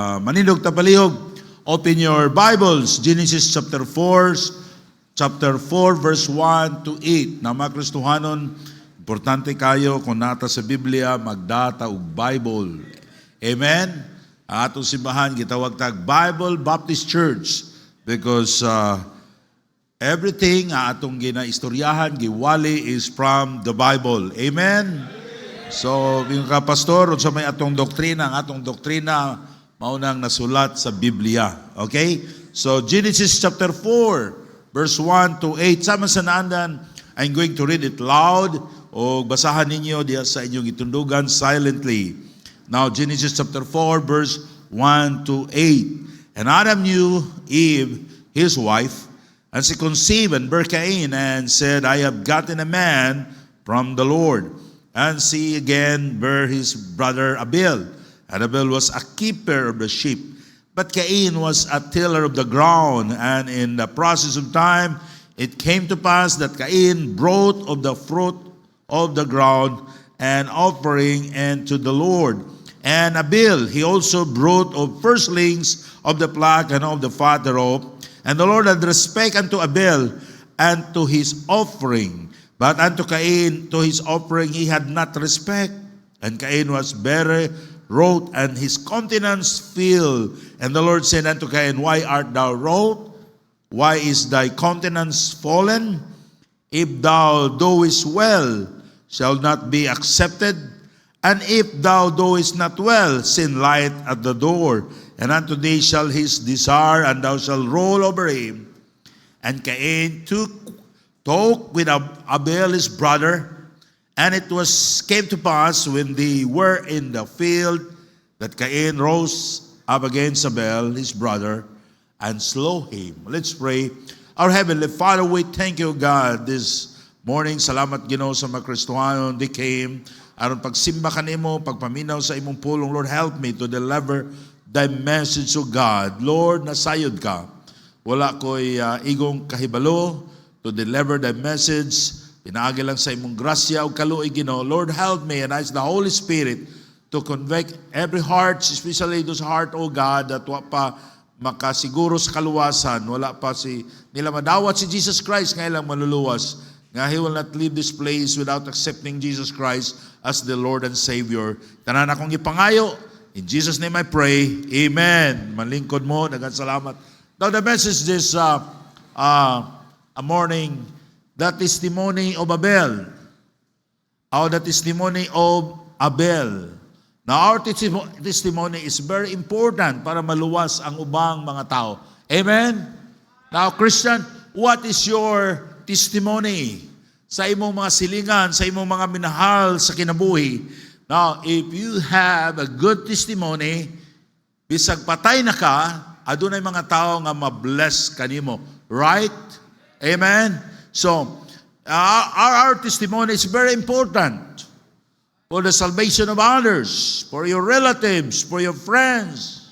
Manindog tapalihog, open your Bibles, Genesis chapter 4 verse 1 to 8. Na mga Kristohanon, importante kayo kung nata sa Biblia, magdata og Bible. Amen? Ang atong simbahan, gitawag tag Bible Baptist Church because everything atong ginaistoryahan, giwali is from the Bible. Amen? So, yung kapastor, sa may atong doktrina, ang atong doktrina, maunang nasulat sa Biblia. Okay? So, Genesis chapter 4, verse 1 to 8. Sama sa naandan, I'm going to read it loud o basahan ninyo diya sa inyong itundugan silently. Now, Genesis chapter 4, verse 1 to 8. And Adam knew Eve, his wife, and she conceived and bare Cain, and said, I have gotten a man from the Lord. And she again bare his brother Abel. And Abel was a keeper of the sheep, but Cain was a tiller of the ground. And in the process of time, it came to pass that Cain brought of the fruit of the ground an offering unto the Lord. And Abel, he also brought of firstlings of the flock and of the fat thereof. And the Lord had respect unto Abel and to his offering, but unto Cain to his offering he had not respect. And Cain was very wroth, and his countenance filled. And the Lord said unto Cain, Why art thou wroth? Why is thy countenance fallen? If thou doest well, shall not be accepted. And if thou doest not well, sin lieth at the door. And unto thee shall his desire, and thou shalt rule over him. And Cain took talk with Abel his brother. And it came to pass when they were in the field that Cain rose up against Abel, his brother, and slew him. Let's pray. Our Heavenly Father, we thank you, God, this morning. Salamat, Ginoo, sa mga Kristohanon. They came, aron pagsimba kanimo, pagpaminaw sa imong pulong. Lord, help me to deliver thy message, O God. Lord, nasayod ka. Wala ko'y igong kahibalo to deliver thy message. Pinaagi lang sa imong grasya o kaluoy, Ginoo. Lord, help me and ask the Holy Spirit to convict every heart, especially those heart, O God, that wa pa makasiguro sa kaluwasan, wala pa nila madawat si Jesus Christ, ngayon lang maluluwas. Nga he will not leave this place without accepting Jesus Christ as the Lord and Savior. Tanan akong ipangayo. In Jesus' name I pray. Amen. Malingkod mo, daghang salamat. Now the message this a morning, the testimony of Abel. The testimony of Abel. Now, our testimony is very important para maluwas ang ubang mga tao. Amen? Now, Christian, what is your testimony? Sa imong mga silingan, sa imong mga minahal sa kinabuhi. Now, if you have a good testimony, bisag patay na ka, adunay mga tao nga mabless kanimo. Right? Amen? So, our testimony is very important for the salvation of others, for your relatives, for your friends.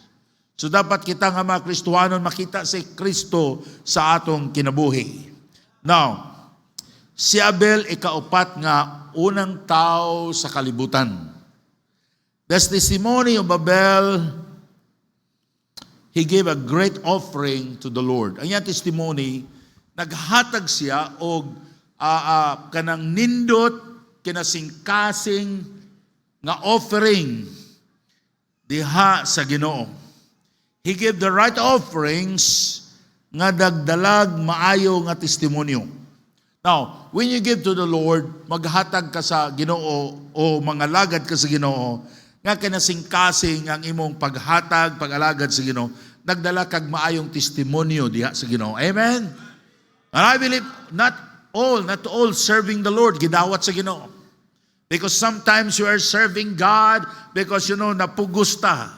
So, dapat kita nga mga Kristohanon makita si Kristo sa atong kinabuhi. Now, si Abel ikaupat nga unang tao sa kalibutan. The testimony of Abel, he gave a great offering to the Lord. Ang iyang testimony, naghatag siya og kanang nindot kinasingkasing nga offering diha sa Ginoo. He gave the right offerings nga dagdalag maayo nga testimonyo. Now, when you give to the Lord, maghatag ka sa Ginoo o mangalagad ka sa Ginoo nga kinasingkasing ang imong paghatag, pag-alagad sa Ginoo, nagdala kag maayong testimonyo diha sa Ginoo. Amen. And I believe not all serving the Lord gidawat sa Ginoo. Because sometimes you are serving God because napugos ta.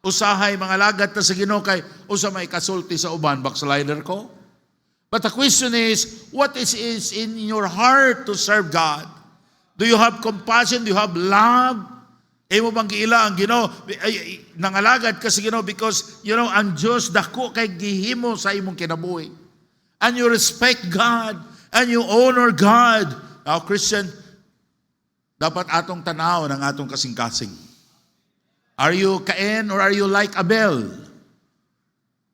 Usahay mga lagat ta sa Ginoo kay usa may kasulti sa uban, backslider ko. But the question is, what is in your heart to serve God? Do you have compassion? Do you have love? Imo bang giila ang Ginoo? Nangalagad ka sa Ginoo because ang Dios dako kay gihimo sa imong kinabuhi. And you respect God and you honor God. Now, Christian, dapat atong tanaw ng atong kasing-kasing. Are you Cain or are you like Abel?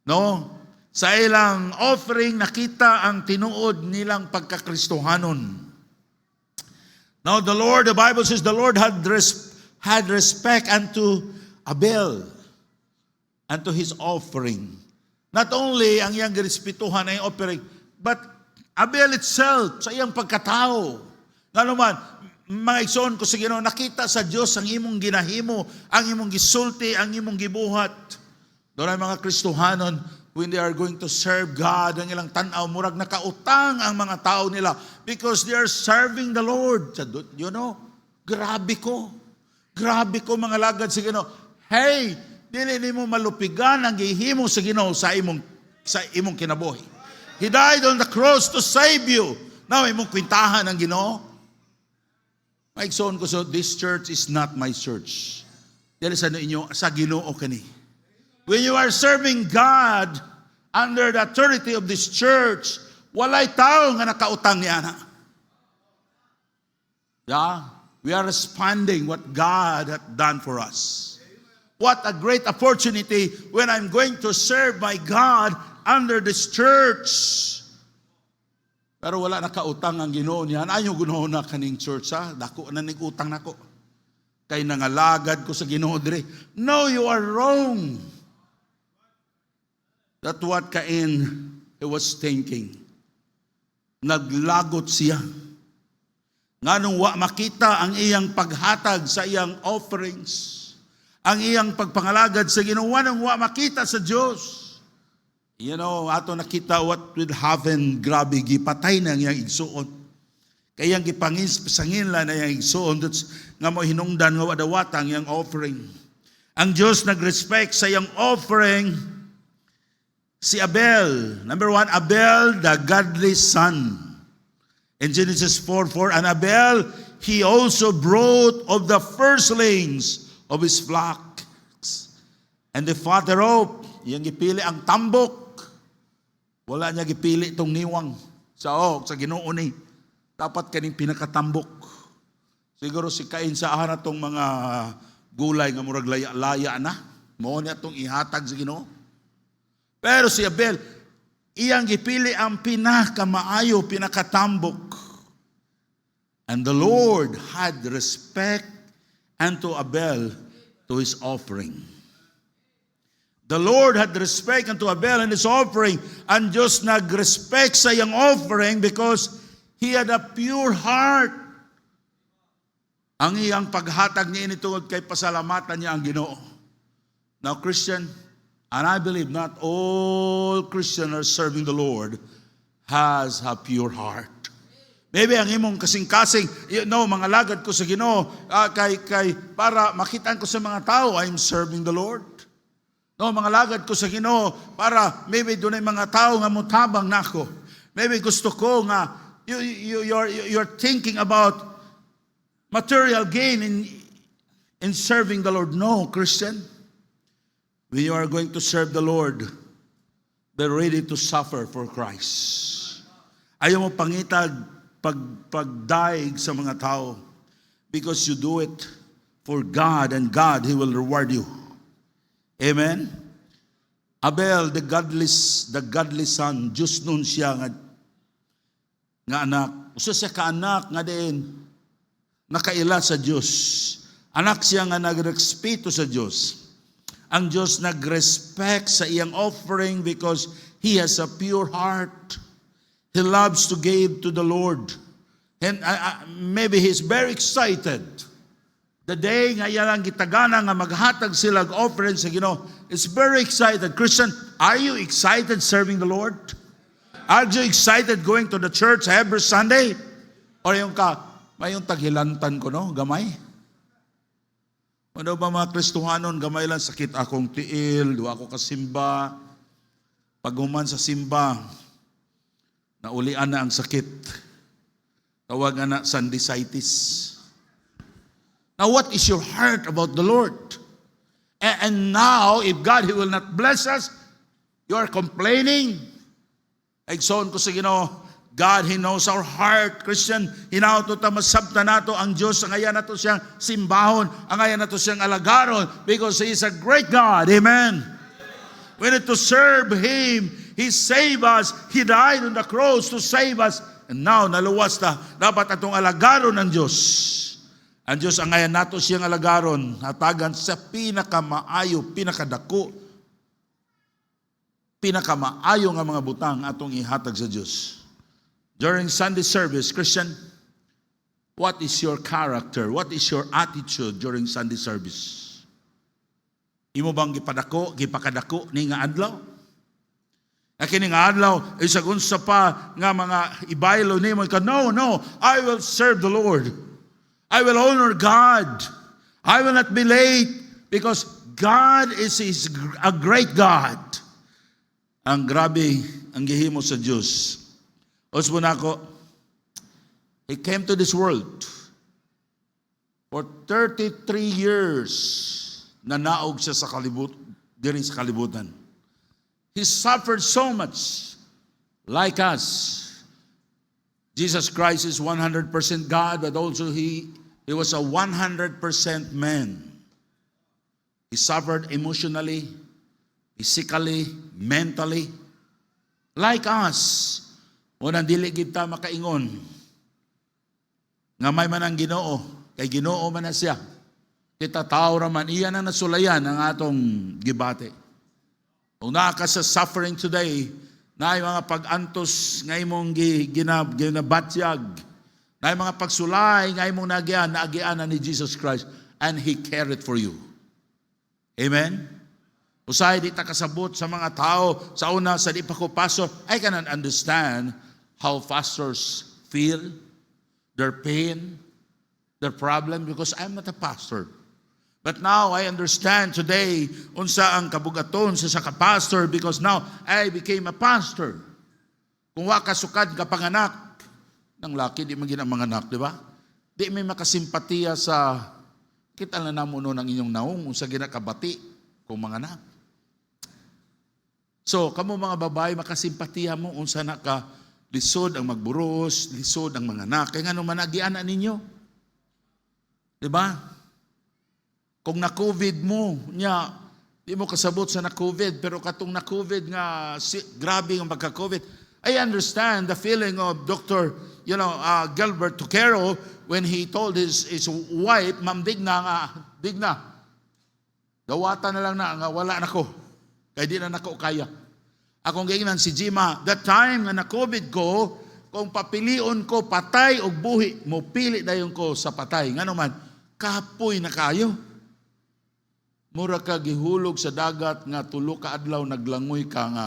No? Sa ilang offering, nakita ang tinuod nilang pagkakristohanon. Now the Bible says, the Lord had respect unto Abel, unto his offering. Not only ang iyang girespetuhan ay offering, but Abel itself, sa iyang pagkatao. Nga naman, mga igsoon ko sa Ginoo, nakita sa Diyos ang imong ginahimo, ang imong gisulti, ang imong gibuhat. Doon ay mga Kristohanon, when they are going to serve God, ang ilang tanaw, murag nakautang ang mga tao nila because they are serving the Lord. You know, grabe ko mga lagad sa Ginoo. Hey, dili nimo malupigan ang gihimo sa Ginoo sa imong kinabuhi. He died on the cross to save you. Now, imong kwintahan ang Ginoo. Maigsoon ko, so this church is not my church. Dili sa inyo, sa Ginoo kani. When you are serving God under the authority of this church, walay tao nga nakautang niya na. Yeah, we are responding what God hath done for us. What a great opportunity when I'm going to serve my God under this church. Pero wala nakautang ang Ginoo niyan. Ayaw gunoon na kaning church, ha? Dako na nag-utang nako. Kay nangalagad ko sa Ginoo dire. No, you are wrong. That's what Cain he was thinking. Naglagot siya. Nganong wa makita ang iyang paghatag sa iyang offerings, ang iyang pagpangalagad sa Ginoo, nang wa makita sa Dios. You know, ato nakita what will happen, grabe gipatay na ang iyang igsuon. Kayang gipangin na iyang igsuon nga mo hinungdan nga wadawata ang iyang offering. Ang Dios nagrespect sa iyang offering. Si Abel, number 1, Abel, the godly son. In Genesis 4:4, and Abel, he also brought of the firstlings of his flocks. And the father of, iyang gipili ang tambok. Wala niya gipili itong niwang sa Ginoo ni. Dapat kaning pinakatambok. Siguro si Cain sa ara tong mga gulay nga murag laya-laya na. Mao niya tong ihatag sa Ginoo. Pero si Abel, iyang gipili ang pinakamaayo, pinakatambok. And the Lord had respect unto Abel to his offering. The Lord had respect unto Abel and his offering. And Diyos nag-respect sa iyang offering because he had a pure heart. Ang iyang paghatag niya initungod kay pasalamatan niya ang Ginoo. Now, Christian, and I believe not all Christians are serving the Lord has a pure heart. Maybe ang imong kasing-kasing, mga lagad ko sa Ginoo, kay para makitaan ko sa mga tao, I'm serving the Lord. No, mga lagad ko sa Ginoo, para maybe doon ay mga tao nga mutabang nako. Maybe gusto ko nga, you're thinking about material gain in serving the Lord. No, Christian. When you are going to serve the Lord, be ready to suffer for Christ. Ayaw mo pangitag pagdaig sa mga tao because you do it for God and God, He will reward you. Amen? Abel, the godly son, Diyos nun siya nga anak. Usa siya ka anak nga din nakaila sa Diyos. Anak siya nga nagrespeto sa Diyos. Ang Diyos nag-respect sa iyang offering because He has a pure heart. He loves to give to the Lord. And maybe He's very excited. The day nga yan ang gitagana nga maghatag sila offering sa Ginoo, it's very excited. Christian, are you excited serving the Lord? Are you excited going to the church every Sunday? Or yung mayong taghilantan ko, no? Gamay? Ano ba mga Kristohanon, gamay lang sakit akong tiil, duwa ako kasimba. Pag human sa simba, naulian na ang sakit. Tawag na sinusitis. Now what is your heart about the Lord? And now, if God, He will not bless us, you are complaining. Igsoon ko sa Ginoo, God, He knows our heart. Christian, hinauto ta masabta nato ang Diyos. Ang ayan nato siyang simbahon. Ang ayan nato siyang alagaron. Because He is a great God. Amen. We need to serve Him. He saved us. He died on the cross to save us. And now, naluwas na. Dapat atong alagaron ng Diyos. Ang Diyos, ang ayan nato siyang alagaron. Hatagan sa pinakamaayo, pinakamaayo nga mga butang atong ihatag sa Diyos. During Sunday service, Christian, what is your character? What is your attitude during Sunday service? Imo bang gipakadako ni nga adlaw? Kini nga adlaw, isagun sa pa nga mga ibaylo nimo ka, no, I will serve the Lord. I will honor God. I will not be late because God is a great God. Ang grabe ang gihimo sa Diyos. Osbo na ako, He came to this world for 33 years na naog siya sa diri sa kalibutan. He suffered so much like us. Jesus Christ is 100% God, but also He was a 100% man. He suffered emotionally, physically, mentally, like us. Unang dili kita makaingon nga may man ang Ginoo, kay Ginoo man na siya. Kita tao raman, iyan ang nasulayan ang atong gibate. Kung naa ka sa suffering today, na mga pag-antos nga imong ginabatyag, na mga pagsulay nga imong naagian ni Jesus Christ, and He cared for you. Amen? Usay di ta kasabot sa mga tao, sa una, sa di pa ko pastor, I cannot understand how pastors feel, their pain, their problem, because I'm not a pastor. But now I understand today unsa ang kabugaton sa pastor, because now I became a pastor. Kung wa ka sukad ka panganak, ng laki di man manganak, di ba? Di may makasimpatiya sa kita na namuno ng inyong naong unsa ginakabati kung manganak. So, kamo mga babae, makasimpatiya mo unsa na ka lisod ang magburos, lisod ang mga anak. Kaya nga nung managianan ninyo. Diba? Kung na-COVID mo, di mo kasabot sa na-COVID, pero katong na-COVID nga, grabe ang pagka-COVID. I understand the feeling of Dr. Gilbert Tuquero when he told his wife, Ma'am Digna, gawata na lang nga wala na ko. Kaya di na nako kaya. Akong gainan si Jima, that time nga na-COVID ko, kung papilion ko patay o buhi, mo pili dayon ko sa patay. Nga naman, kapoy na kayo. Mura ka gihulog sa dagat nga tulo ka adlaw naglangoy ka nga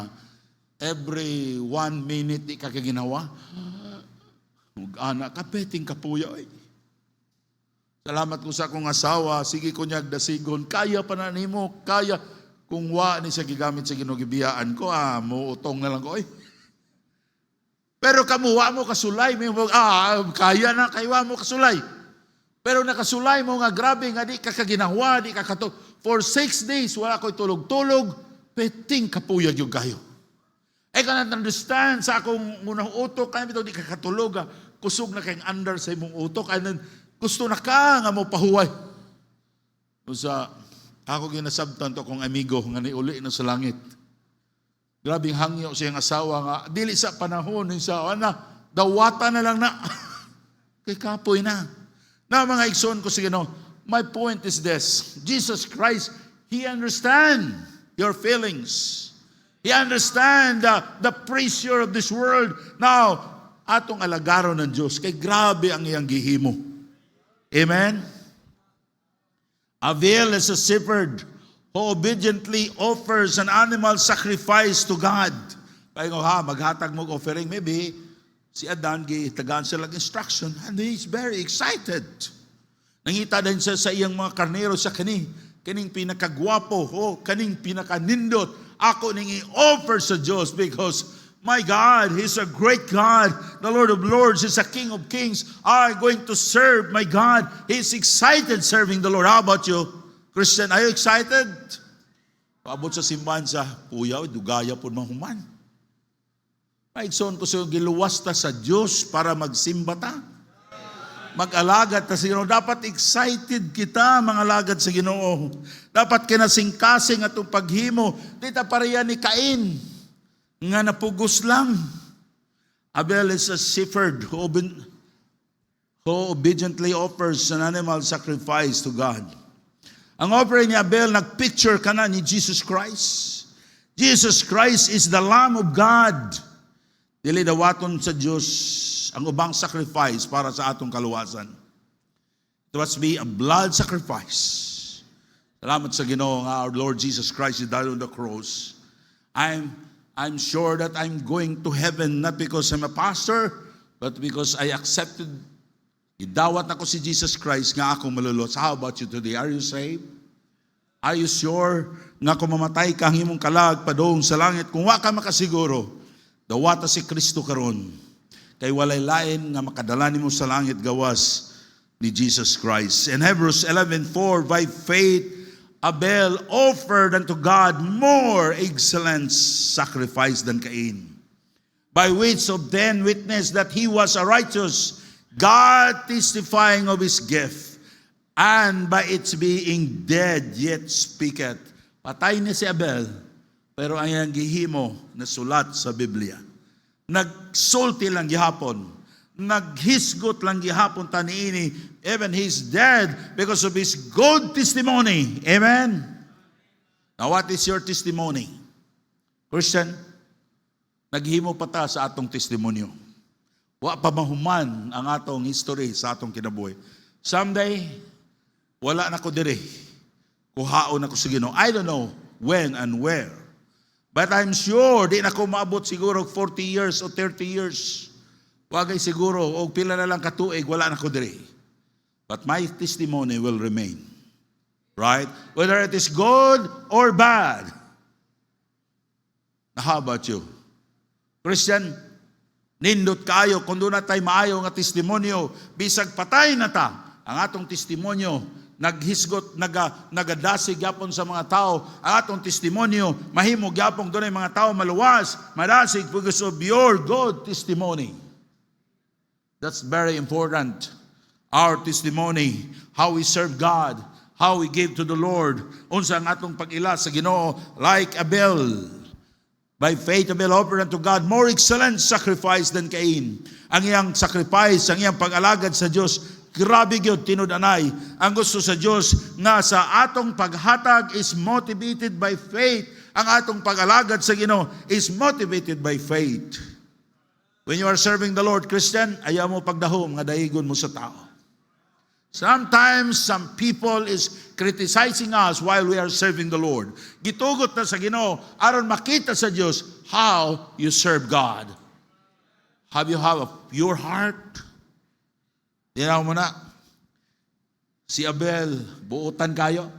every 1 minute di ka ginawa. Anak, kapeting kapuya. Salamat ko sa akong asawa, sige ko niyag dasigon, kaya pa na nimo, kaya. Kung wa ni siya gigamit sa ginugibiyaan ko, muutong na lang ko, Pero kamuwa mo kasulay, kaya na, kaywa mo kasulay. Pero nakasulay mo nga grabe, nga di ka kaginawa, di ka katulog. For 6 days, wala ko'y tulog-tulog, peting kapuyag yung kayo. I cannot understand sa akong munang utok, kaya bitaw di ka katulog, kusog na kayong under sa imong utok, and then gusto na ka nga mo pahuway. Ako ginasabtan to kong amigo nga niuli na sa langit. Grabing hangyo siyang asawa nga, dili sa panahon, dawata na lang na. Kay kapoy na. Na mga igsoon ko sige, my point is this. Jesus Christ, He understand your feelings. He understand the pressure of this world. Now, atong alagaron ng Diyos, kay grabe ang iyang gihimo. Amen? Abel is a shepherd who obediently offers an animal sacrifice to God. Kaya maghatag mo offering. Maybe si Adan, tagaan siya lang instruction, and he's very excited. Nangita din siya sa iyang mga karnero sa kaning pinakagwapo, kaning pinakanindot. Ako ning i-offer sa Diyos because my God, He's a great God. The Lord of Lords is a King of Kings. I'm going to serve my God. He's excited serving the Lord. How about you, Christian? Are you excited? Paabot sa simbahan sa puyaw, dugaya po mahuman. Maigsoon ko sa giluwas ta sa Diyos para magsimba ta. Mag-alagad ta sa Ginoo. Dapat excited kita, mga alagad sa Ginoo. Dapat kinasingkasing atong paghimo. Di ta pareha ni Cain, nga napugos lang. Abel is a shepherd who obediently offers an animal sacrifice to God. Ang offering ni Abel, nagpicture ka na ni Jesus Christ. Jesus Christ is the Lamb of God. Dili dawaton sa Diyos ang ubang sacrifice para sa atong kaluwasan. It must be a blood sacrifice. Salamat sa Ginoo nga our Lord Jesus Christ died on the cross. I'm sure that I'm going to heaven not because I'm a pastor, but because I accepted, idawat ako si Jesus Christ nga akong maluluwas. How about you today? Are you saved? Are you sure nga kung mamatay ka, ang imong kalag padong sa langit? Kung wa ka makasiguro, dawata si Kristo karon. Kay walay lain nga makadala nimo sa langit gawas ni Jesus Christ. In Hebrews 11:4, by faith Abel offered unto God more excellent sacrifice than Cain, by which obtained witness that he was a righteous, God testifying of his gift, and by its being dead yet speaketh. Patay ni si Abel, pero ang iyang gihimo nasulat sa Biblia. Nagsulti lang gihapon, naghisgot lang gihapon taniini, even he's dead because of his good testimony. Amen? Now what is your testimony? Christian, naghimo pa ta sa atong testimonyo. Wa pa mahuman ang atong history sa atong kinabuhi. Someday, wala na ko diri. Kuhaon ako sa Ginoo. I don't know when and where. But I'm sure, di na ko maabot siguro 40 years o 30 years. Wagay siguro, o pila na lang katuig, wala na ko diri. But my testimony will remain. Right? Whether it is good or bad. Now, how about you? Christian, nindot kayo, kung doon na tayo maayo nga testimonyo, bisag patay na ta, ang atong testimonyo, naghisgot, nagadasig yapon sa mga tao, ang atong testimonyo, mahimog yapon doon ay mga tao maluwas, madasig because of your good testimony. That's very important. Our testimony, how we serve God, how we give to the Lord, unsa ang atong pag-ila sa Ginoo, like Abel. By faith, Abel offered unto God more excellent sacrifice than Cain. Ang iyang sacrifice, ang iyang pag-alagad sa Diyos, grabe gyud tinud-anay. Ang gusto sa Diyos nga sa atong paghatag is motivated by faith. Ang atong pag-alagad sa Ginoo is motivated by faith. When you are serving the Lord, Christian, ayaw mo pagdahom nga dahigon mo sa tao. Sometimes some people is criticizing us while we are serving the Lord. Gitugot na sa Ginoo aron makita sa Diyos how you serve God. Have you have a pure heart? Tinaw mo na, si Abel, buutan kayo,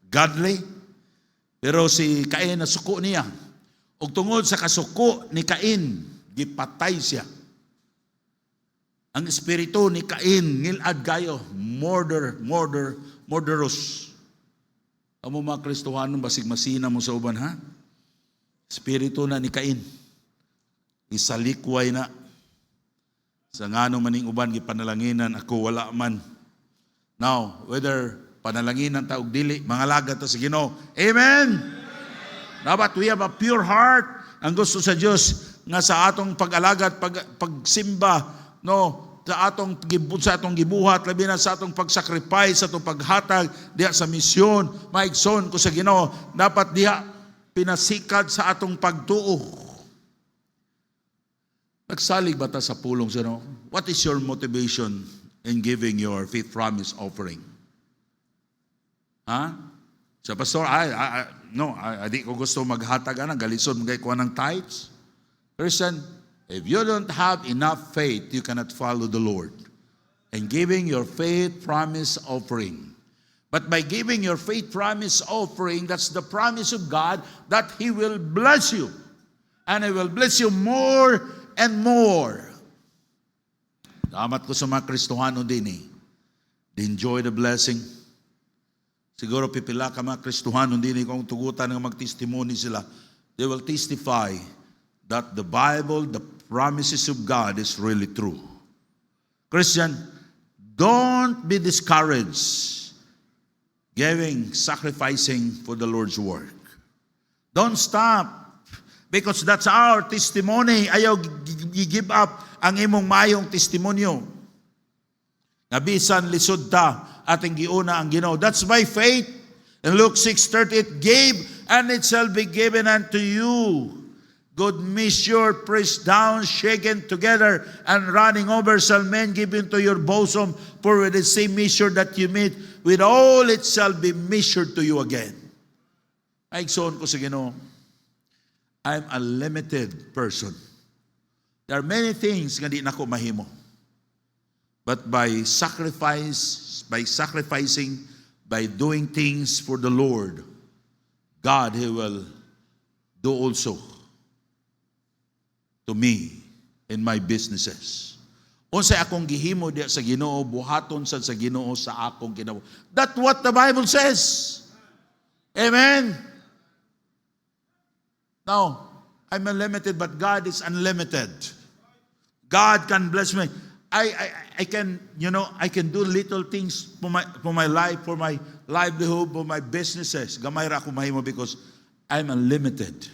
godly. Pero si Cain, nasuko niya. Ug tungod sa kasuko ni Cain, gipatay siya. Ang espiritu ni Cain, ngilad kayo, murderous. Amo mga Kristohanon, basig masina mo sa uban, ha? Espiritu na ni Cain, isalikway na. Sa ngano maning uban gipanalanginan, ako wala man. Now, whether panalanginan ta og dili, mangalaga ta sa Ginoo. Amen. Dapat we have a pure heart. Ang gusto sa Dios nga sa atong pag-alagad, pagsimba, no, sa atong gibuhat, labi na sa atong pagsacrifice, sa atong paghatag diha sa misyon, maigsoon ko sa Ginoo, dapat diha pinasikad sa atong pagtuo. Nagsalig ba ta sa pulong sa Ginoo? What is your motivation in giving your faith promise offering? Ha? Sa pastor, di ko gusto maghatag na, galisod magay ko ng tithes. Christian, if you don't have enough faith, you cannot follow the Lord. And giving your faith promise offering. But by giving your faith promise offering, that's the promise of God that He will bless you. And He will bless you more and more. Damat ko sa mga Kristohano din enjoy the blessing. Siguro pipila ka mga Kristohano din kung tugutan ng magtestimony sila. They will testify that the Bible, the promises of God is really true. Christian, don't be discouraged giving, sacrificing for the Lord's work. Don't stop, because that's our testimony. Ayaw give up ang imong mayong testimonyo. Nabisan lisod ta ating giuna ang Ginoo. That's by faith. In Luke 6:30, it gave, and it shall be given unto you. Good measure, pressed down, shaken together, and running over shall men give into your bosom. For with the same measure that you meet, with all it shall be measured to you again. Ay, igsoon ko sa Ginoo, I'm a limited person. There are many things nga di na ko mahimo. But by sacrificing, by doing things for the Lord, God, He will do also to me in my businesses. Unsay akong gihimo diya sa Ginoo, buhaton sa Ginoo sa akong kinabuhi. That's what the Bible says. Amen. Now, I'm limited, but God is unlimited. God can bless me. I can, I can do little things for my life, for my livelihood, for my businesses. Gamay ra ko mahimo because I'm unlimited.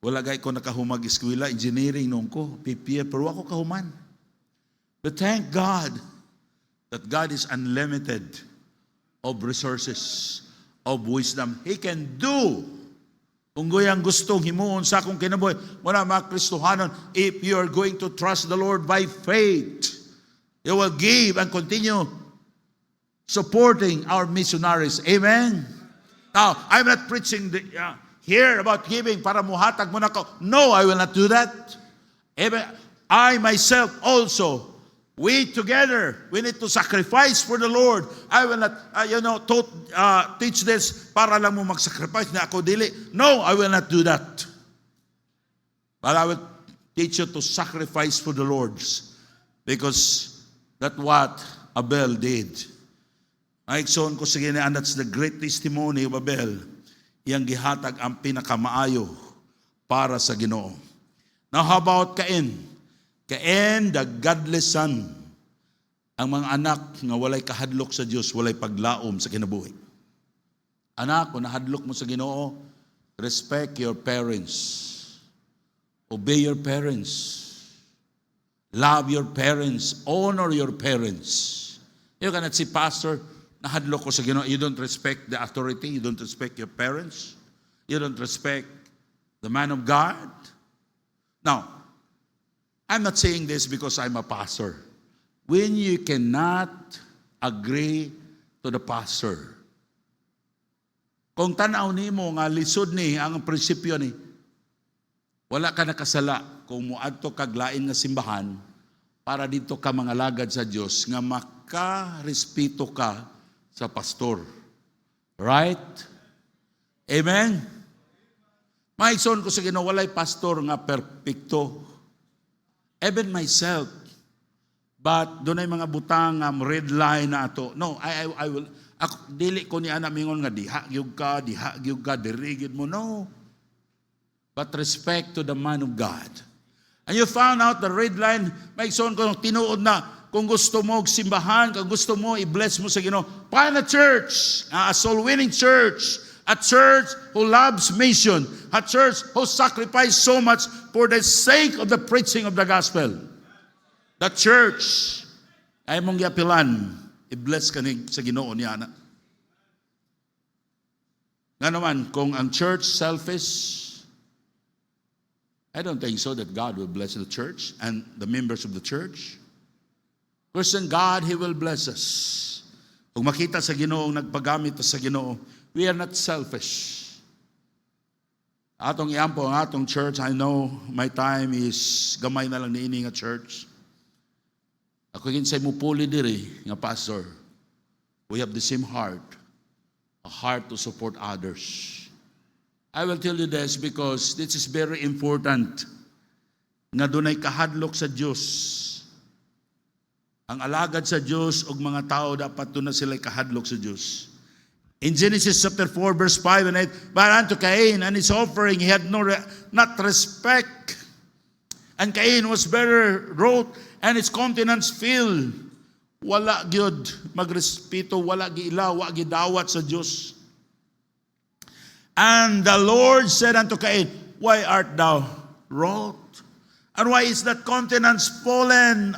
Wala gay ko nakahumag eskwela, engineering nung ko, PPA, pero ako kahuman. But thank God that God is unlimited of resources, of wisdom. He can do kung goyang gustong himuon sa akong kinabuhi. Wala mga Kristohanon, if you are going to trust the Lord by faith, you will give and continue supporting our missionaries. Amen? Now, I'm not preaching here about giving para muhatag mo na ko. No, I will not do that. Amen. I myself also, we together, we need to sacrifice for the Lord. I will not, teach this para lang mo mag-sacrifice na ako dili. No, I will not do that. But I will teach you to sacrifice for the Lord. Because that's what Abel did. Naigsoon ko sige na, and that's the great testimony of Abel. Iyang gihatag ang pinakamaayo para sa Ginoo. Now how about Cain? Cain, the godless son, ang mga anak nga walay kahadlok sa Dios, walay paglaom sa kinabuhi. Anak, kung nahadlok mo sa Ginoo, respect your parents. Obey your parents. Love your parents. Honor your parents. You cannot say, Pastor, nahadlok ko sa Ginoo. You don't respect the authority. You don't respect your parents. You don't respect the man of God. Now, I'm not saying this because I'm a pastor. When you cannot agree to the pastor, kung tanaw nimo nga lisod ni ang prinsipyo ni, wala ka nakasala kung muadto kag lain nga simbahan para dito ka mga lagad sa Dios nga makarespeto ka sa pastor. Right? Amen? Maigsoon ko sa Ginoo, walay pastor nga perpekto. Even myself, but doon ay mga butang red line na ato. No, I will, ako, dili ko ni anak mingon nga diha gyud ka, dirigid mo. No. But respect to the man of God. And you found out the red line, may son ko tinuod na, kung gusto mo simbahan, kung gusto mo i-bless mo sa Ginoo, find a church, a soul-winning church, a church who loves mission, a church who sacrificed so much for the sake of the preaching of the gospel. The church ay mong yapilan, i-bless ka sa Ginoo niya na. Nga naman, kung ang church selfish, I don't think so that God will bless the church and the members of the church. Christian God, He will bless us. Kung makita sa Ginoo, nagpagamit sa Ginoo, we are not selfish. Atong iampo ang atong church, I know my time is gamay na lang niini nga church. Ako kinsay mo puli diri nga pastor. We have the same heart, a heart to support others. I will tell you this because this is very important. Nga dunay kahadlok sa Dios. Ang alagad sa Dios ug mga tao dapat doon na sila kahadlok sa Dios. In Genesis chapter 4, verse 5 and 8, but unto Cain and his offering he had not respect. And Cain was very wroth, and his countenance filled. Wala gyud magrespeto, wala giilaw, wala gidawat sa Dios. And the Lord said unto Cain, why art thou wroth? And why is that countenance fallen?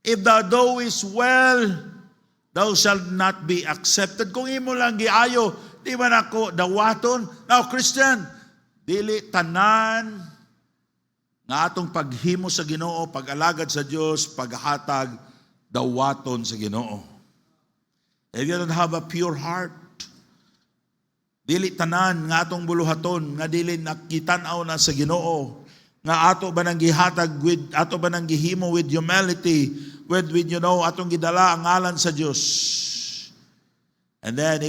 If thou doest well, thou shalt not be accepted. Kung imo lang giayo, di man ako dawaton. Now, Christian, dili tanan nga atong paghimo sa Ginoo, pag-alagad sa Dios, paghatag, dawaton sa Ginoo. If you don't have a pure heart, dili tanan nga atong buluhaton, nga dili nakitanaw na sa Ginoo, nga ato ba nang gihatag with, ato ba nang gihimo with humility, with atong gidala ang ngalan sa Dios. And then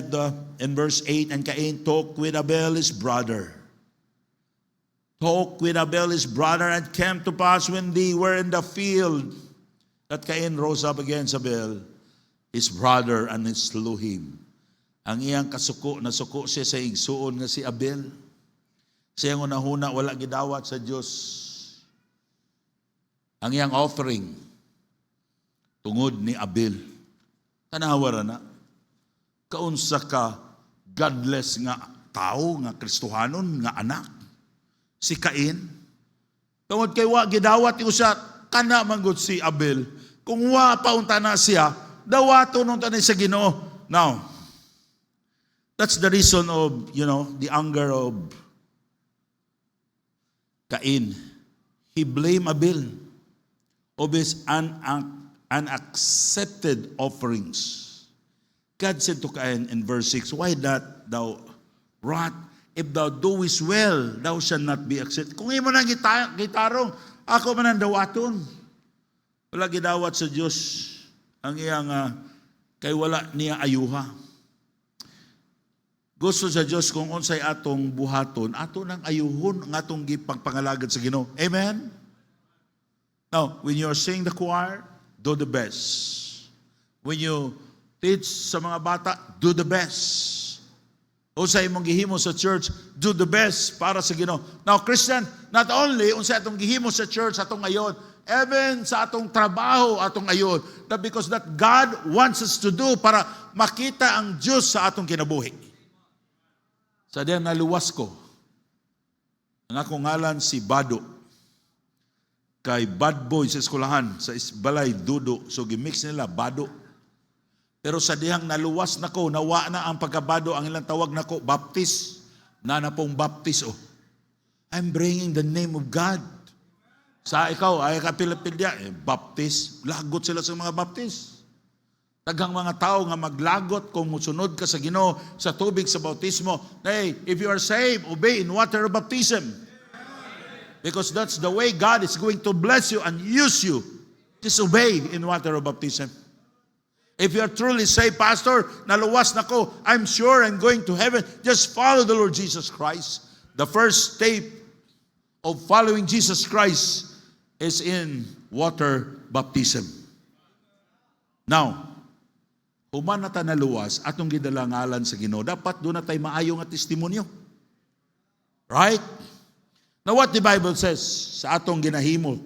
in verse 8, and Cain talked with Abel his brother. Talked with Abel his brother, and came to pass when they were in the field, that Cain rose up against Abel his brother, and he slew him. Ang iyang kasuko, nasuko siya sa igsuon nga si Abel. Siya nga nahuna, wala gidawat sa Diyos. Ang iyang offering, tungod ni Abel. Tanawara na. Kaunsa ka godless nga tao, nga Kristohanon, nga anak. Si Cain. Tungod kay wa gidawat usa, kana manggod si Abel. Kung wa paunta na siya, dawaton unta ni sa Ginoo. Now, that's the reason of, the anger of Cain. He blamed Abel of his unaccepted offerings. God said to Cain in verse 6, why that thou wrath? If thou doest well, thou shalt not be accepted. Kung imo nang gitarong, ako man ang dawaton. Wala gidawat sa Diyos ang iyang kay wala niya ayuha. Gusto sa Diyos kung unsay atong buhaton, ato nang ayuhon ang atong gipagpangalagad sa Ginoo. Amen? Now, when you're singing the choir, do the best. When you teach sa mga bata, do the best. Unsay imong gihimo sa church, do the best para sa Ginoo. Now, Christian, not only unsay atong gihimo sa church atong ngayon, even sa atong trabaho atong ngayon, that because that God wants us to do para makita ang Diyos sa atong kinabuhi. Sa diyan naluwas ko, ang akong ngalan si Bado, kay bad boy sa eskwelahan, sa balay, Dudo, so gimix nila, Bado. Pero sa dihang naluwas nako, nawa na ang pagkabado, ang ilang tawag nako, baptist, na pong baptist. Oh. I'm bringing the name of God. Sa ikaw, ay kapilapilya, baptist, lagot sila sa mga baptist. Tagang mga tao nga maglagot kung musunod ka sa Ginoo sa tubig sa bautismo. Hey, if you are saved, obey in water baptism. Because that's the way God is going to bless you and use you. Just obey in water baptism. If you are truly saved, Pastor, naluwas na ko, I'm sure I'm going to heaven. Just follow the Lord Jesus Christ. The first step of following Jesus Christ is in water baptism. Now, human na ta naluwas, atong gidalangalan sa Ginoo, dapat doon na tayo maayo nga testimonyo. Right? Now what the Bible says sa atong ginahimo,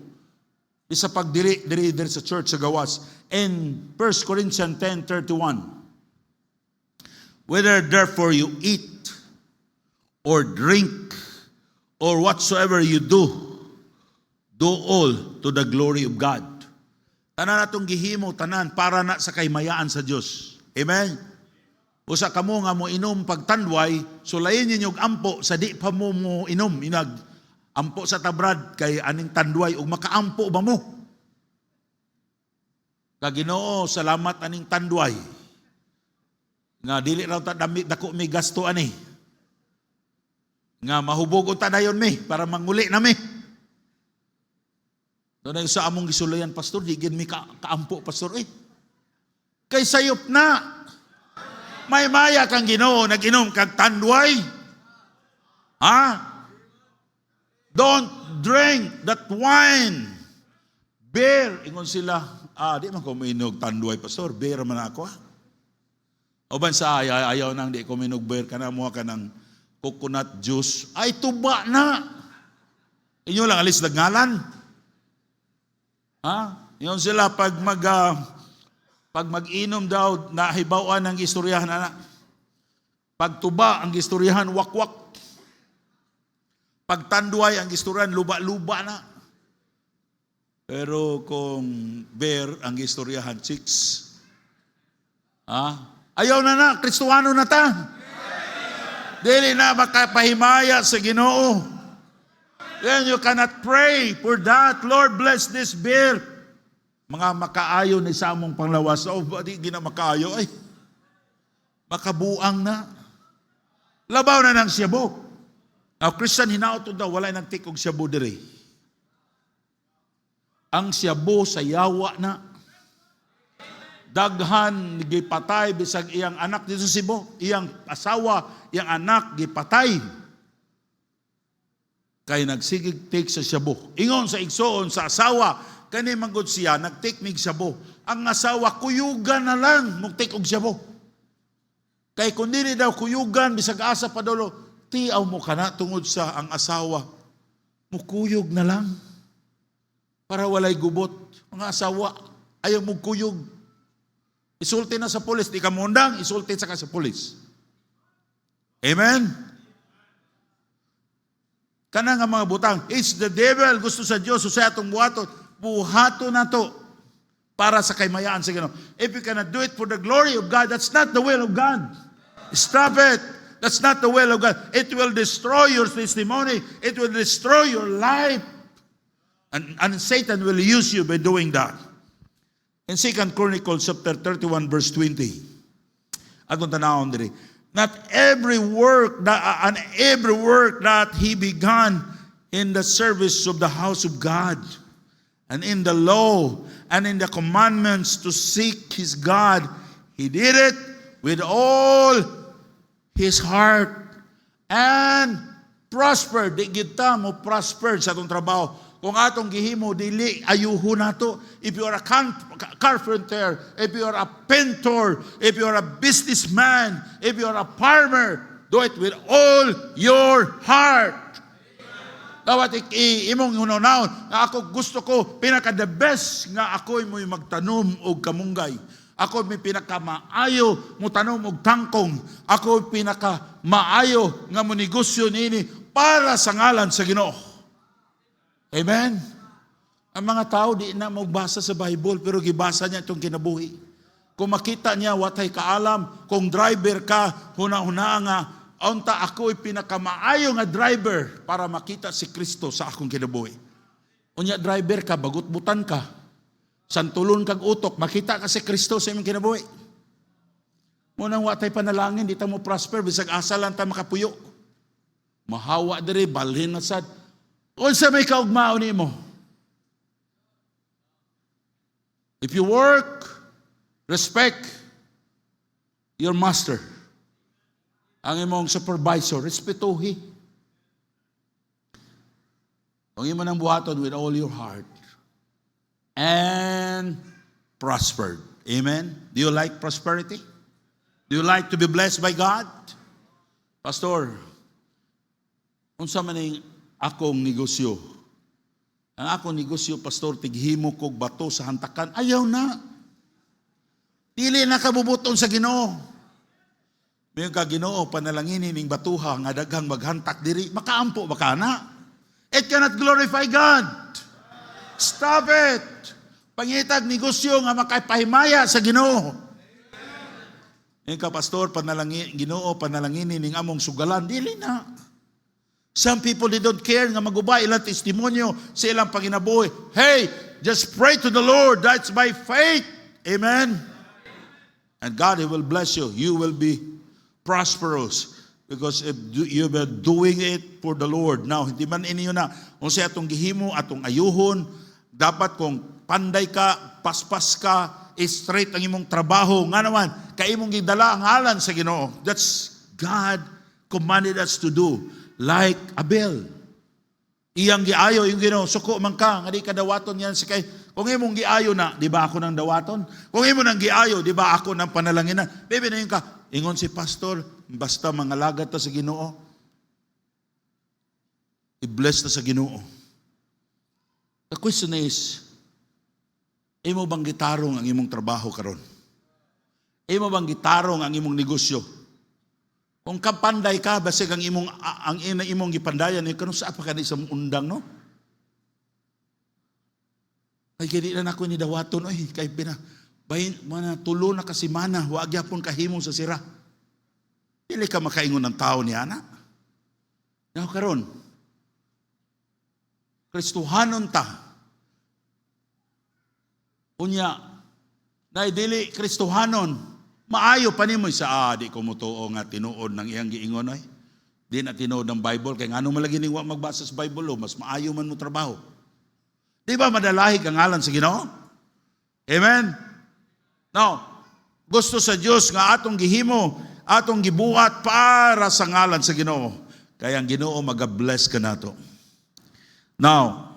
isa pagdiri sa church sa gawas, in 1 Corinthians 10:31, whether therefore you eat or drink or whatsoever you do all to the glory of God. Tanan atong gihimo, tanan para na sa kaymayaan sa Dios. Amen? Usa kamo nga mo inom pagtandway, sulayin ninyo ampo sa di pa mo inom, ampo sa tabrad kay aning tandway ug makaampo ba mo? Ginoo, salamat aning tandway. Nga dili raw ta dako mi gasto ani. Nga mahubog unta dayon mi para manguli na mi. Doon sa among gisulayan, pastor, di gid mi kaampo, pastor Kay sayop na. May maya kang Ginoo nag-inom kag tandway. Ha? Don't drink that wine. Beer. Ingon sila, di man ko mainog tandway, pastor. Beer man ako. Uban sa ayaw nang di ko minugber ka na mo ka ng coconut juice. Ay, tuba na. Inyo lang alis nagngalan. Ha? Yun sila pag mag-inom daw, nahibawan ang istoryahan na. Pag tuba, ang istoryahan wakwak. Pag tanduay, ang istoryahan luba-luba na. Pero kung bear, ang istoryahan chicks. Ayaw na, Kristuano na ta. Dili na makapahimaya sa Ginoo. Then you cannot pray for that. Lord, bless this bear. Mga makaayo ni Samong panglawas. Di na makaayo. Ay, makabuang na. Labaw na ng siyabo. Now, Christian, hinaot daw, wala nang tikog siyabo diri. Ang siyabo sa yawa na. Daghan, gipatay, bisag iyang anak dito sa Cebu. Iyang asawa, iyang anak, gipatay. Kaya nagsigig take sa siyabo. Ingon sa igsoon, sa asawa, kani manggod siya, nag-take mig siyabo. Ang asawa, kuyugan na lang, mag-take og siyabo. Kaya kung dili daw kuyugan, bisag asa pa dolo, tiaw mo ka na tungod sa ang asawa. Mukuyog na lang. Para walay gubot. Mga asawa, ayaw mukuyog. Isulti na sa pulis. Di ka mundang, isulti sa ka sa pulis. Amen? Kana nga mga butang, it's the devil, gusto sa Diyos, so sa atong buhaton, buhato na to para sa kaymayaan sa Ginoo. If you cannot do it for the glory of God, that's not the will of God. Stop it. That's not the will of God. It will destroy your testimony. It will destroy your life. And Satan will use you by doing that. In 2 Chronicles chapter 31 verse 20, atong tanawon diri, not every work that he began in the service of the house of God, and in the law, and in the commandments to seek his God, he did it with all his heart and prospered. Di kita mo prospered sa atong trabaho. Kung atong gihimo, dili ayuho nato. If you are a carpenter, if you are a painter, if you are a businessman, if you are a farmer, do it with all your heart. Dawat imong hunahon nga ako gusto ko pinaka the best nga ako mo'y magtanom og kamunggay. Ako may pinaka maayo mo tanom og tangkong. Ako pinaka maayo nga mo negosyo nini para sa ngalan sa Ginoo. Amen? Ang mga tao di na magbasa sa Bible pero gibasa niya itong kinabuhi. Kung makita niya watay kaalam, kung driver ka, huna-huna nga, unta ako'y pinakamaayo nga driver para makita si Kristo sa akong kinabuhi. Unya driver ka, bagut-butan ka, santulon kag utok, makita ka si Kristo sa imong kinabuhi. Munang watay panalangin, di ta mo prosper, bisag asa lang ta makapuyo. Mahawa diri, balhin na sad. Unsa may kaugmaon nimo? If you work, respect your master. Ang imong supervisor, respetuhi. Ang imo nang buhaton with all your heart and prospered. Amen? Do you like prosperity? Do you like to be blessed by God? Pastor, unsa man ning akong negosyo. Ang akong negosyo, pastor, tighimo kog bato sa hantakan. Ayaw na. Dili na kabubuton sa Ginoo. Mayon ka Ginoo, panalanginin ning batuha nga daghang maghantak diri, makaampo ba ka na? It cannot glorify God. Stop it. Pangitag negosyo nga makapahimaya sa Ginoo. Mayon ka pastor, Ginoo, panalanginin ning among sugalan, dili na. Some people, they don't care nga magubay ilang testimonyo sa ilang panginabuhi. Hey, just pray to the Lord. That's by faith. Amen? And God, He will bless you. You will be prosperous because if you are doing it for the Lord. Now, hindi man inyo na kung sa atong gihimo, atong ayuhon, dapat kung panday ka, paspas ka, straight ang imong trabaho. Nga naman, kay imong gidala ang ngalan sa Ginoo. That's God commanded us to do. Like Abel. Iyang giayo yung Ginoo, suko man ka, nga di kadawaton yan sa kay Kung imong giayo na, di ba ako nang dawaton? Kung imo nang giayo, di ba ako nang panalanginan? Baby na yun ka, ingon si pastor, basta mga lagat ta sa Ginoo, i-bless ta sa Ginoo. The question is, imo bang gitarong ang imong trabaho karon? Imo bang gitarong ang imong negosyo? Kung kapanday ka, basig ang imong gipandayan, karon sa pa ka na isang undang, no? Ay, kaya na ako ni dawaton, oy, kay tulo na kasimana, huwag yapon kahimo sa sira. Dili ka makaingon ng tao ni ana. Now, karon, Kristohanon ta. Unya, na dili Kristohanon, maayo pa nimo sa di ko mutuo nga tinuod ng iyang giingon, oy. Di na tinuod ng Bible, kaya nga ano malagi ning wa magbasa sa Bible, mas maayo man mo trabaho. Di ba madalahig ang ngalan sa Ginoo? Amen? Now, gusto sa Diyos nga atong gihimo, atong gibuhat para sa ngalan sa Ginoo. Kaya ang Ginoo mag-bless ka nato. Now,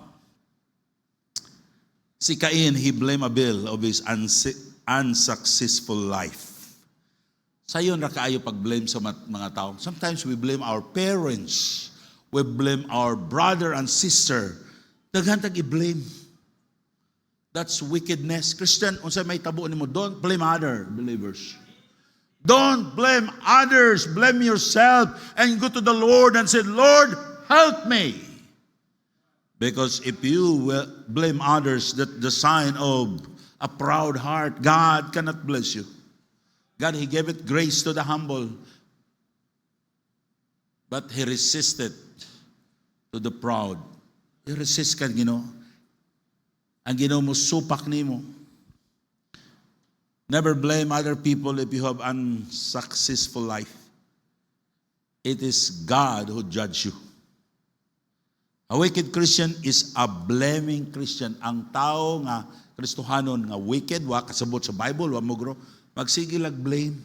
si Cain, he blamed Abel of his unsuccessful life. Sayon ra kaayo pag-blame sa mga tao. Sometimes we blame our parents. We blame our brother and sister. Daghan tag i-blame. That's wickedness. Christian, unsa may tabo nimo, don't blame other believers. Don't blame others. Blame yourself and go to the Lord and say, Lord, help me. Because if you blame others, that's the sign of a proud heart. God cannot bless you. God, He gave it grace to the humble. But He resisted to the proud. I-resist ka, Ginoo. Ang Ginoo mo supak nimo. Never blame other people if you have unsuccessful life. It is God who judge you. A wicked Christian is a blaming Christian. Ang tao nga Kristohanon nga wicked, wa kasabot sa Bible, wa mo gro, magsige lag blame.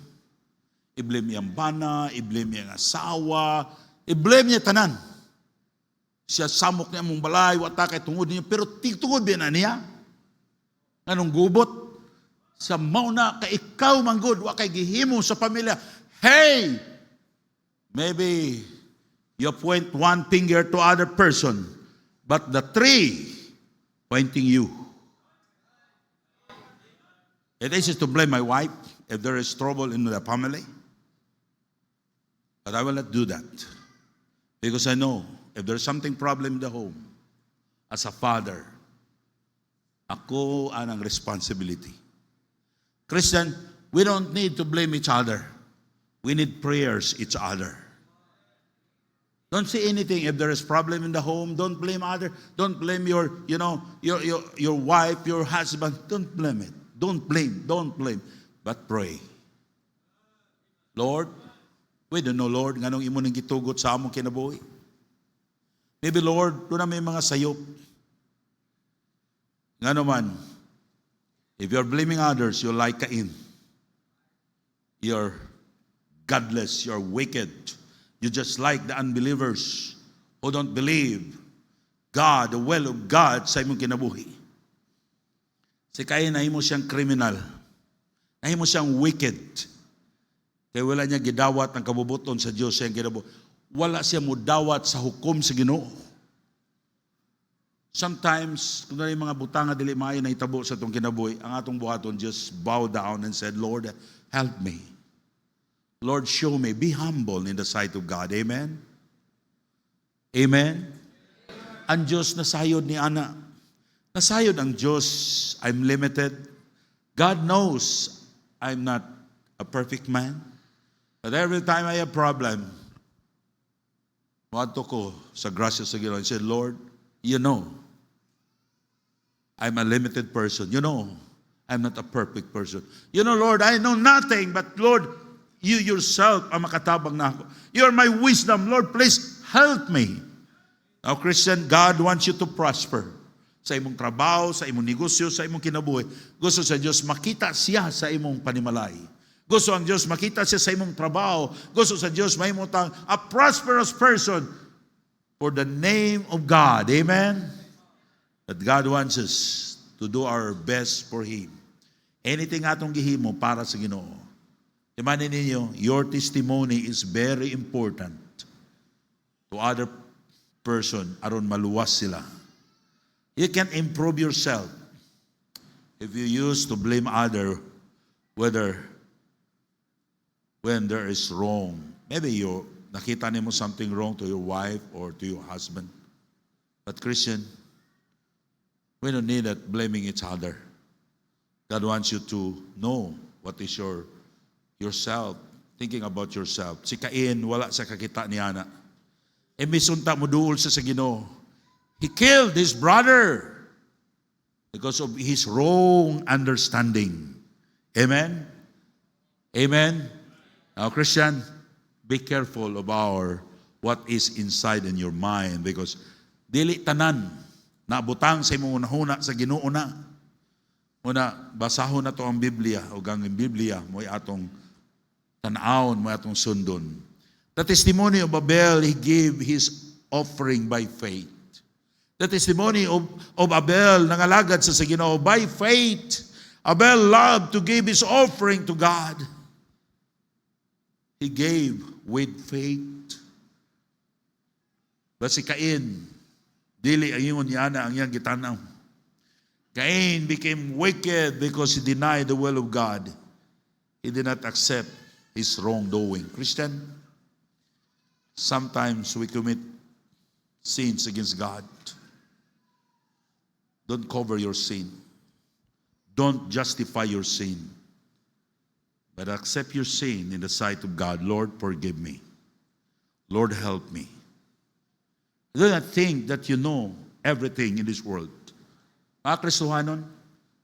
I-blame iyang bana, i-blame iyang asawa, i-blame niya tanan. Siya samok niya mong balay, wata kay tungod niya, pero tungod din na niya. Anong gubot? Sa mauna, ka ikaw manggod, wa kay gihimo sa pamilya. Hey! Maybe you point one finger to other person, but the three pointing you. It is to blame my wife if there is trouble in the family. But I will not do that. Because I know, if there's something problem in the home, as a father, ako ang responsibility. Christian, we don't need to blame each other. We need prayers each other. Don't say anything if there is problem in the home. Don't blame other. Don't blame your wife, your husband. Don't blame it. Don't blame. But pray. Lord, we don't know, Lord, nganong imo nang gitugot sa among kinabuhi. Maybe, Lord, doon na may mga sayop. Nga naman, if you're blaming others, you're like Cain. You're godless, you're wicked. You're just like the unbelievers who don't believe God, the will of God sa imong kinabuhi. Si Cain, nahimo siyang kriminal. Nahimo siyang wicked. Kaya wala niya gidawat ang kabubuton sa Diyos siyang kinabuhi. Wala siya mo dawat sa hukom sa Ginoo. Sometimes, kung na yung mga butanga dili maayo na itabo sa itong kinabuhi, ang atong buhaton just bow down and said, Lord, help me. Lord, show me. Be humble in the sight of God. Amen? Amen? Ang Diyos nasayod ni Ana. Nasayod ang Diyos. I'm limited. God knows I'm not a perfect man. But every time I have problem, wadto ko sa grasya sa Ginoo and said, Lord, you know, I'm a limited person. You know, I'm not a perfect person. You know, Lord, I know nothing, but Lord, you yourself ang makatabang na ako. You're my wisdom. Lord, please help me. Now, Christian, God wants you to prosper sa imong trabaho, sa imong negosyo, sa imong kinabuhi. Gusto sa Diyos makita siya sa imong panimalay. Gusto ang Diyos makita siya sa imong trabaho. Gusto sa Diyos mahimutang a prosperous person for the name of God. Amen? That God wants us to do our best for Him. Anything atong gihimo para sa Ginoo. Imanin ninyo, your testimony is very important to other person aron maluwas sila. You can improve yourself if you used to blame other whether when there is wrong. Maybe you nakita nimo something wrong to your wife or to your husband. But Christian, we don't need that blaming each other. God wants you to know what is yourself, thinking about yourself. Si Cain, wala sa kakita ni Ana. Misunta mo duol sa Ginoo. He killed his brother because of his wrong understanding. Amen? Amen? Now, Christian, be careful about what is inside in your mind because dili tanan naabutang sa imong unahuna sa Ginoo na. Una, basahon na to ang Biblia o ang Biblia mo atong tanawon, mo atong sundon. The testimony of Abel, he gave his offering by faith. The testimony of Abel, nangalagad sa Ginoo, by faith, Abel loved to give his offering to God. He gave with faith. But si Cain, dili ayun yana ang iyang gitanaw. Cain became wicked because he denied the will of God. He did not accept his wrongdoing. Christian, sometimes we commit sins against God. Don't cover your sin. Don't justify your sin. But accept your sin in the sight of God. Lord, forgive me. Lord, help me. Do not think that you know everything in this world. Mga Kristohanon,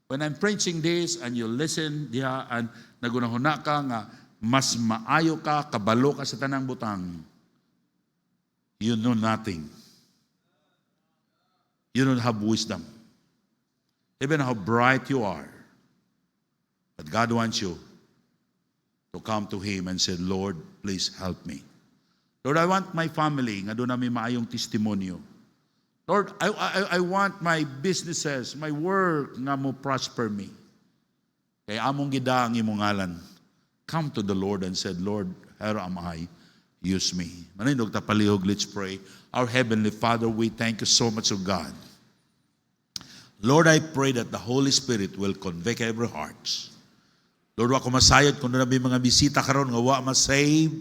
when I'm preaching this and you listen diha and nagunahuna ka nga mas maayo ka, kabalo ka sa tanang butang, you know nothing. You don't have wisdom. Even how bright you are. But God wants you to come to Him and say, Lord, please help me. Lord, I want my family nga doon namin maayong testimonyo. Lord, I want my businesses, my work nga mo prosper me. Kaya among gida ang imong ngalan. Come to the Lord and said, Lord, here am I. Use me. Manindog ta palihog, let's pray. Our Heavenly Father, we thank you so much, O God. Lord, I pray that the Holy Spirit will convict every heart. Lord, wa ko masayod kung na may mga bisita karon nga wa ma-save.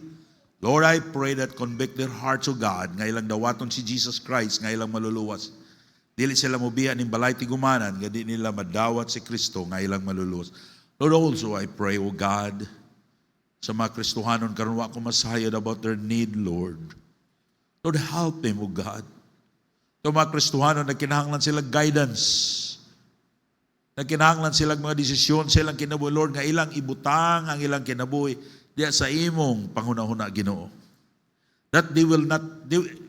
Lord, I pray that convict their hearts, O God, nga ilang dawaton si Jesus Christ, nga ilang maluluwas. Dili sila mobiya ning balay tigumanan, nga di nila madawat si Kristo, nga ilang maluluwas. Lord, also I pray, O God, sa mga Kristohanon karon wa ko masayod about their need, Lord. Lord, help them, O God. Sa mga Kristohanon, nagkinahanglan sila guidance. Nagkinahanglan silang mga desisyon sa ilang kinabuhi, Lord, nga ilang ibutang ang ilang kinabuhi diya sa imong panghunahuna, Ginoo. That they will not,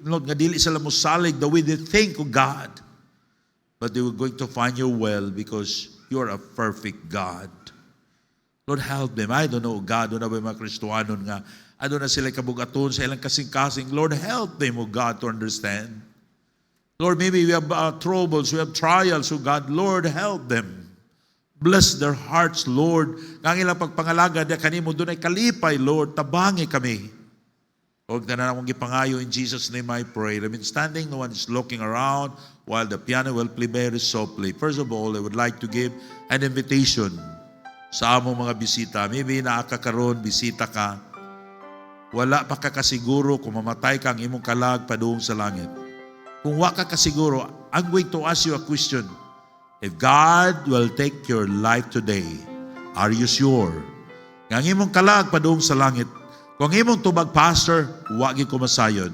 Lord, nga dili sila mosalig the way they think of God, but they were going to find your well because you are a perfect God. Lord, help them. I don't know, God, doon na ba yung mga Kristohanon nga, ano na sila kabugaton sa ilang kasing-kasing. Lord, help them, O God, to understand. Lord, maybe we have troubles, we have trials, O God. Lord, help them. Bless their hearts, Lord. Ang ilang pagpangalaga, diya kanimo doon ay kalipay, Lord. Tabangi kami. Huwag na akong ipangayo in Jesus' name I pray. I mean, standing, no one is looking around while the piano will play very softly. First of all, I would like to give an invitation sa among mga bisita. Maybe naakakaroon, bisita ka. Wala pa ka kasiguro kung mamatay ka ang imong kalag padung sa langit. Kung wala ka kasiguro, I'm going to ask you a question. If God will take your life today, are you sure? Ang imong kalag padung sa langit. Kung imong tubag, Pastor, wagi ko masayod.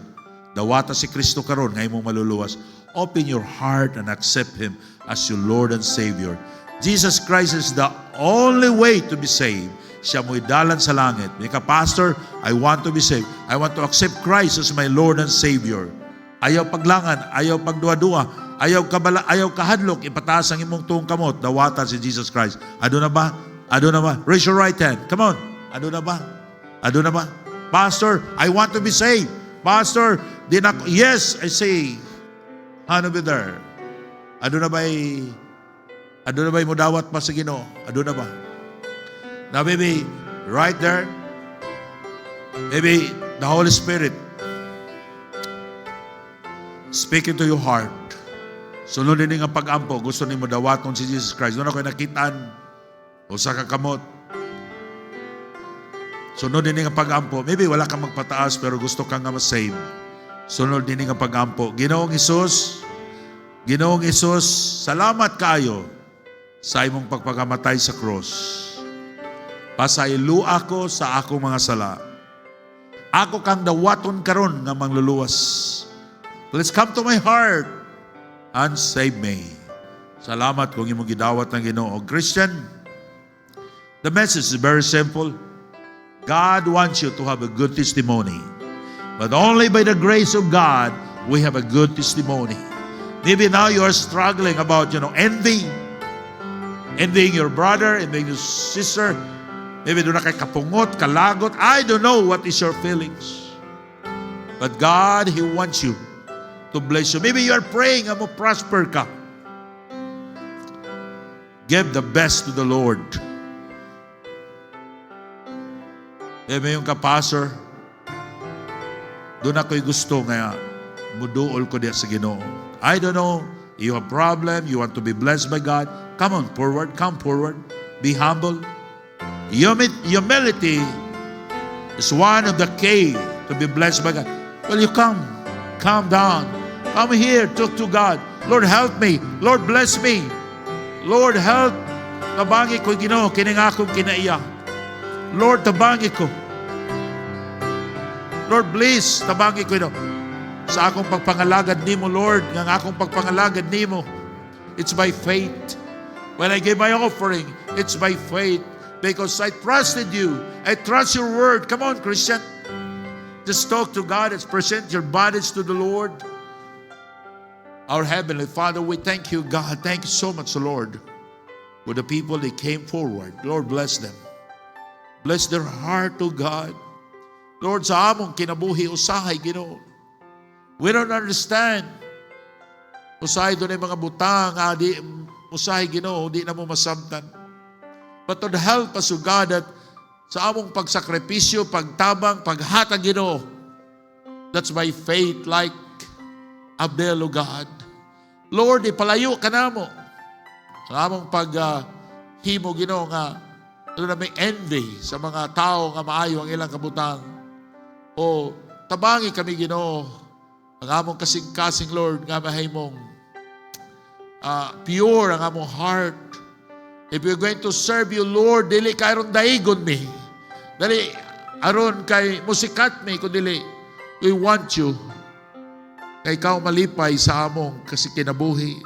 Dawata si Kristo karon nga imong maluluwas. Open your heart and accept Him as your Lord and Savior. Jesus Christ is the only way to be saved. Siya mo'y dalan sa langit. Mika, Pastor, I want to be saved. I want to accept Christ as my Lord and Savior. Ayaw paglangan, ayaw pagduwa-duwa, ayaw kahadlok, ipataas ang imong tuong kamot, dawatan si Jesus Christ. Ado na ba? Ado na ba? Raise your right hand. Come on. Ado na ba? Ado na ba? Pastor, I want to be saved. Pastor, yes, I say. Ano ba there? Ado na ba Ado na ba mo dawat pa sa Ginoo? Ado na ba? Now maybe right there, maybe the Holy Spirit speaking to your heart. Sunod din nga pag-ampo, gusto ni mo dawaton si Jesus Christ. Doon ako nakitaan o sa kakamot. Sunod din nga pag-ampo. Maybe wala kang magpataas pero gusto kang nga masave. Sunod din nga pag-ampo. Ginoong Isus, salamat kayo sa imong pagpagamatay sa cross. Pasaylo ako sa akong mga sala. Ako kang dawaton karon nga mangluluwas. Please come to my heart and save me. Salamat kung imong gidawat ng Ginoo. Christian, the message is very simple. God wants you to have a good testimony. But only by the grace of God, we have a good testimony. Maybe now you are struggling about, envy. Envying your brother, envying your sister. Maybe doon na kay kapungot, kalagot. I don't know what is your feelings. But God, He wants you to bless you. Maybe you are praying, mo prosper ka. Give the best to the Lord. Maybe yung kapastor, doon ako'y gusto nga muduol ko diya sa Ginoo. I don't know, you have a problem, you want to be blessed by God, come on forward, come forward, be humble. Humility is one of the key to be blessed by God. Well, you come down, come here, talk to God. Lord, help me. Lord, bless me. Lord, help. Tabangi ko, Ginoo, kining akong kinaiya. Lord, tabangi ko. Lord, please, tabangi ko, sa akong pagpangalagad nimo, Lord, ng akong pagpangalagad nimo. It's by faith. When I gave my offering, it's by faith. Because I trusted you. I trust your word. Come on, Christian. Just talk to God and present your bodies to the Lord. Our Heavenly Father, we thank you, God. Thank you so much, Lord, for the people that came forward. Lord, bless them. Bless their heart, O God. Lord, sa among kinabuhi, usahay, Ginoo. We don't understand. Usahay doon ay mga butang, usahay, Ginoo, di na mo masamtan. But Lord, help us, O God, that sa among pagsakripisyo, pagtabang, paghatag, Ginoo, that's by faith, like Abel, O God. Lord, ipalayo ka na mo. Sa among paghimo, Ginoo, nga na may envy sa mga tao nga maayo ang ilang kabutang. O tabangi kami, Ginoo, ang among kasing-kasing, Lord, nga mahimong pure ang among heart. If we're going to serve you, Lord, dili ka aron daigon mi. Dali aron kay musikat mi, kundi we want you. Kay ikaw malipay sa among kasi kinabuhi.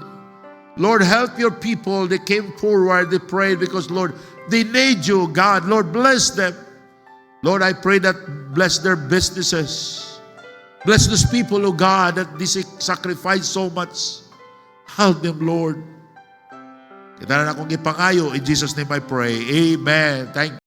Lord, help your people. They came forward, they prayed because, Lord, they need you, God. Lord, bless them. Lord, I pray that bless their businesses. Bless those people, oh God, that they sacrifice so much. Help them, Lord. Kita na akong ipangayo. In Jesus' name I pray. Amen. Thank you.